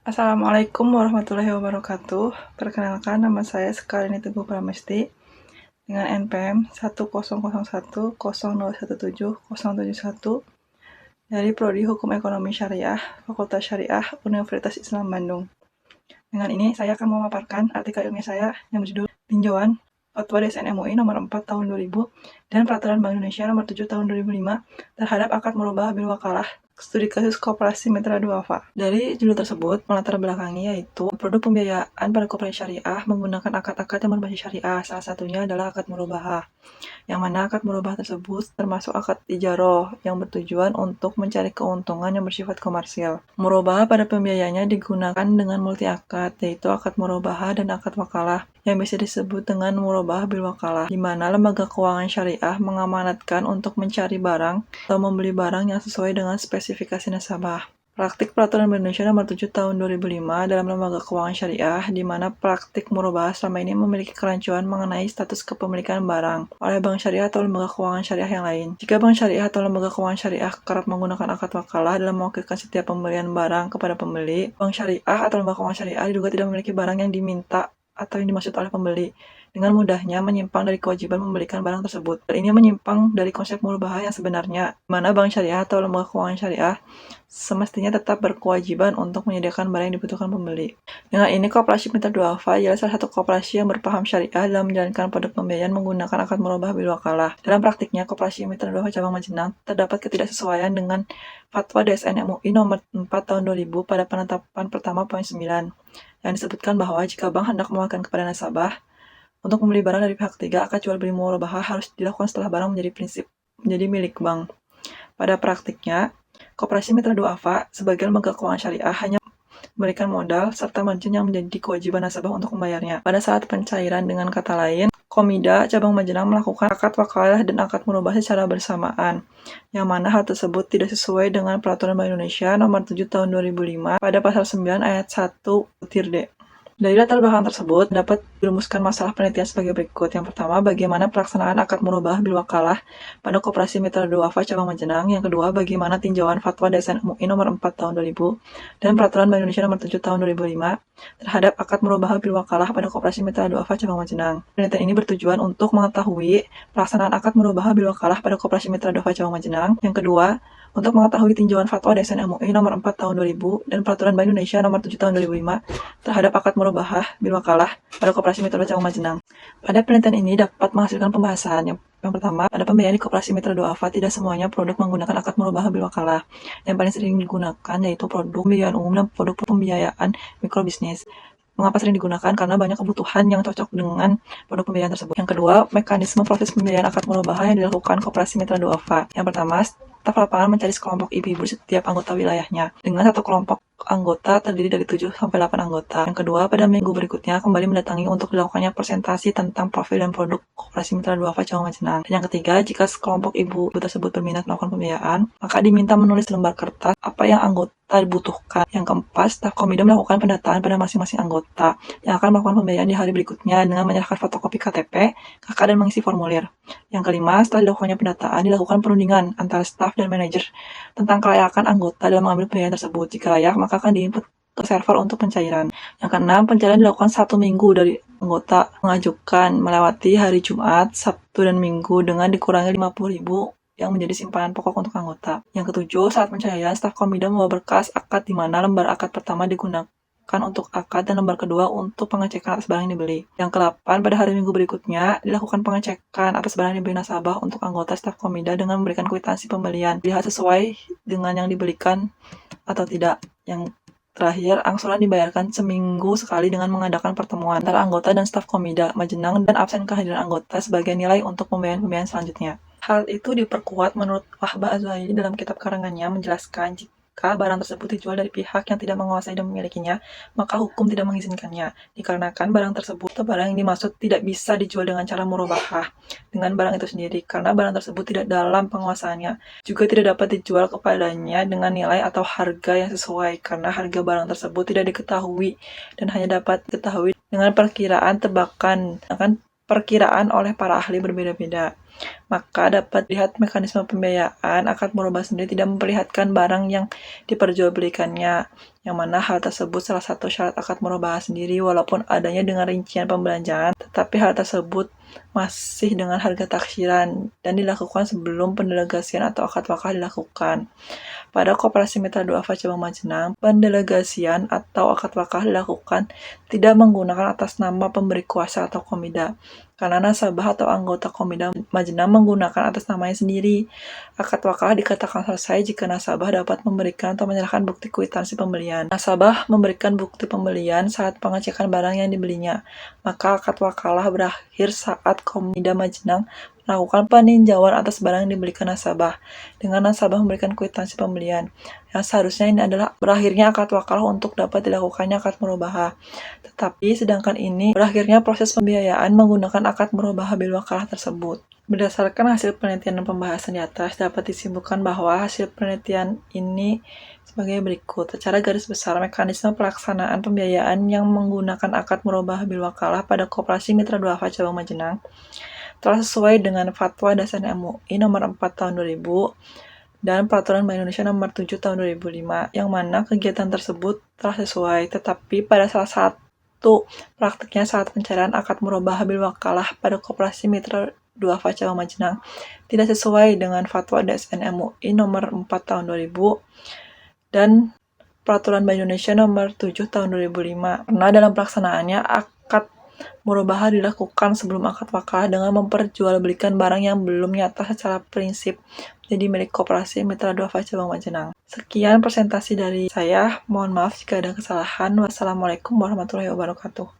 Assalamualaikum warahmatullahi wabarakatuh. Perkenalkan, nama saya Sekarini Teguh Pramesti dengan NPM 1001020217071 dari Prodi Hukum Ekonomi Syariah, Fakultas Syariah, Universitas Islam Bandung. Dengan ini saya akan memaparkan artikel ilmiah saya yang berjudul Tinjauan Fatwa DSN MUI nomor 4 tahun 2000 dan Peraturan Bank Indonesia nomor 7 tahun 2005 terhadap akad murabahah bil wakalah studi kasus koperasi Mitra Duafa. Dari judul tersebut, melatar belakangnya yaitu produk pembiayaan pada koperasi syariah menggunakan akad-akad yang berbasis syariah. Salah satunya adalah akad murabahah, yang mana akad murabahah tersebut termasuk akad ijaroh yang bertujuan untuk mencari keuntungan yang bersifat komersil. Murabahah pada pembiayaannya digunakan dengan multi akad, yaitu akad murabahah dan akad wakalah, yang bisa disebut dengan murabahah bil wakalah, di mana lembaga keuangan syariah mengamanatkan untuk mencari barang atau membeli barang yang sesuai dengan spesifikasi nasabah. Praktik Peraturan Bank Indonesia nomor 7 tahun 2005 dalam lembaga keuangan syariah, di mana praktik murabahah selama ini memiliki kerancuan mengenai status kepemilikan barang oleh bank syariah atau lembaga keuangan syariah yang lain. Jika bank syariah atau lembaga keuangan syariah kerap menggunakan akad wakalah dalam mewakilkan setiap pembelian barang kepada pembeli, bank syariah atau lembaga keuangan syariah diduga tidak memiliki barang yang diminta atau yang dimaksud oleh pembeli, dengan mudahnya menyimpang dari kewajiban membelikan barang tersebut. Hal ini menyimpang dari konsep murabahah yang sebenarnya, di mana bank syariah atau lembaga keuangan syariah semestinya tetap berkewajiban untuk menyediakan barang yang dibutuhkan pembeli. Dengan ini, Koperasi Mitra Duafa ialah salah satu koperasi yang berpaham syariah dalam menjalankan produk pembiayaan menggunakan akad murabahah bil wakalah. Dalam praktiknya, Koperasi Mitra Duafa Cabang Majenang terdapat ketidaksesuaian dengan Fatwa DSN MUI nomor 4 tahun 2000 pada penetapan pertama poin 9, yang disebutkan bahwa jika bank hendak mewakilkan kepada nasabah untuk membeli barang dari pihak ketiga, akad jual beli murabahah harus dilakukan setelah barang menjadi milik bank. Pada praktiknya, Koperasi Mitra Duafa sebagai lembaga keuangan syariah hanya memberikan modal serta margin yang menjadi kewajiban nasabah untuk membayarnya. Pada saat pencairan, dengan kata lain, Komida Cabang Majenang melakukan akad wakalah dan akad murabahah secara bersamaan, yang mana hal tersebut tidak sesuai dengan Peraturan Bank Indonesia nomor 7 tahun 2005 pada pasal 9 ayat 1 butir D. Dari latar belakang tersebut, dapat dirumuskan masalah penelitian sebagai berikut. Yang pertama, bagaimana pelaksanaan akad murabahah bil wakalah pada Koperasi Mitra Duafa Cabang Majenang. Yang kedua, bagaimana tinjauan Fatwa DSN MUI nomor 4 tahun 2000 dan Peraturan Bank Indonesia nomor 7 tahun 2005 terhadap akad murabahah bil wakalah pada Koperasi Mitra Duafa Cabang Majenang. Penelitian ini bertujuan untuk mengetahui pelaksanaan akad murabahah bil wakalah pada Koperasi Mitra Duafa Cabang Majenang. Yang kedua, untuk mengetahui tinjauan Fatwa DSN MUI nomor 4 tahun 2000 dan Peraturan Bank Indonesia nomor 7 tahun 2005 terhadap akad murabahah bil wakalah pada Koperasi Mitra Cabang Majenang. Pada penelitian ini dapat menghasilkan pembahasan. Yang pertama, pada pembiayaan di Koperasi Mitra Duafa tidak semuanya produk menggunakan akad murabahah bil wakalah. Yang paling sering digunakan yaitu produk pembiayaan umum dan produk pembiayaan mikrobisnis. Mengapa sering digunakan? Karena banyak kebutuhan yang cocok dengan produk pembiayaan tersebut. Yang kedua, mekanisme proses pembiayaan akad murabahah yang dilakukan Koperasi Mitra Duafa. Yang pertama, staf lapangan mencari sekelompok ibu-ibu di setiap anggota wilayahnya, dengan satu kelompok anggota terdiri dari 7-8 anggota. Yang kedua, pada minggu berikutnya kembali mendatangi untuk dilakukannya presentasi tentang profil dan produk Koperasi Mitra Duafa Cabang Majenang. Dan yang ketiga, jika sekelompok ibu tersebut berminat melakukan pembiayaan, maka diminta menulis lembar kertas apa yang anggota dibutuhkan. Yang keempat, staf Komida melakukan pendataan pada masing-masing anggota yang akan melakukan pembiayaan di hari berikutnya dengan menyerahkan fotokopi KTP, KK, dan mengisi formulir. Yang kelima, setelah dilakukannya pendataan, dilakukan perundingan antara staf dan manajer tentang kelayakan anggota dalam mengambil pembiayaan tersebut. Jika layak, maka akan diinput ke server untuk pencairan. Yang keenam, pencairan dilakukan 1 minggu dari anggota mengajukan melewati hari Jumat, Sabtu, dan Minggu dengan dikurangi 50.000 yang menjadi simpanan pokok untuk anggota. Yang ketujuh, saat pencairan, staf Komida membawa berkas akad di mana lembar akad pertama digunakan untuk akad dan lembar kedua untuk pengecekan atas barang yang dibeli. Yang ke-8, pada hari Minggu berikutnya dilakukan pengecekan atas barang yang dibeli nasabah untuk anggota staf Komida dengan memberikan kwitansi pembelian, dilihat sesuai dengan yang dibelikan atau tidak. Yang terakhir, angsuran dibayarkan seminggu sekali dengan mengadakan pertemuan antara anggota dan staf Komida Majenang dan absen kehadiran anggota sebagai nilai untuk pembiayaan selanjutnya. Hal itu diperkuat menurut Wahbah Az-Zuhaili dalam kitab karangannya menjelaskan jika barang tersebut dijual dari pihak yang tidak menguasai dan memilikinya, maka hukum tidak mengizinkannya, dikarenakan barang tersebut atau barang yang dimaksud tidak bisa dijual dengan cara murabahah dengan barang itu sendiri, karena barang tersebut tidak dalam penguasaannya. Juga tidak dapat dijual kepadanya dengan nilai atau harga yang sesuai, karena harga barang tersebut tidak diketahui dan hanya dapat diketahui dengan perkiraan tebakan, perkiraan oleh para ahli berbeda-beda. Maka dapat lihat mekanisme pembiayaan akad murabah sendiri tidak memperlihatkan barang yang diperjualbelikannya, yang mana hal tersebut salah satu syarat akad murabah sendiri walaupun adanya dengan rincian pembelanjaan, tetapi hal tersebut masih dengan harga taksiran dan dilakukan sebelum pendelegasian atau akad wakaf dilakukan. Pada Koperasi Mitra Duafa Cabang Majenang, pendelegasian atau akad wakaf dilakukan tidak menggunakan atas nama pemberi kuasa atau komida, karena nasabah atau anggota komida Majenang menggunakan atas namanya sendiri. Akad wakaf dikatakan selesai jika nasabah dapat memberikan atau menyerahkan bukti kwitansi pembelian. Nasabah memberikan bukti pembelian saat pengecekan barang yang dibelinya, maka akad wakalah berakhir saat komida Majenang melakukan peninjauan atas barang yang dibelikan nasabah, dengan nasabah memberikan kwitansi pembelian. Yang seharusnya ini adalah berakhirnya akad wakalah untuk dapat dilakukannya akad murabahah. Tetapi sedangkan ini berakhirnya proses pembiayaan menggunakan akad murabahah bil wakalah tersebut. Berdasarkan hasil penelitian dan pembahasan di atas, dapat disimpulkan bahwa hasil penelitian ini sebagai berikut. Secara garis besar, mekanisme pelaksanaan pembiayaan yang menggunakan akad murabahah bil wakalah pada Koperasi Mitra Duafa Cabang Majenang telah sesuai dengan Fatwa Dasar MUI Nomor 4 Tahun 2000 dan Peraturan Bank Indonesia Nomor 7 Tahun 2005, yang mana kegiatan tersebut telah sesuai, tetapi pada salah satu praktiknya saat pencairan akad murabahah bil wakalah pada Koperasi Mitra Duafa Cabang Majenang tidak sesuai dengan Fatwa Dasar MUI Nomor 4 Tahun 2000 dan Peraturan Bank Indonesia Nomor 7 Tahun 2005, karena dalam pelaksanaannya akad murabahah dilakukan sebelum akad wakalah dengan memperjualbelikan barang yang belum nyata secara prinsip jadi milik Koperasi Mitra Duafa Cabang Majenang. Sekian presentasi dari saya, mohon maaf jika ada kesalahan. Wassalamualaikum warahmatullahi wabarakatuh.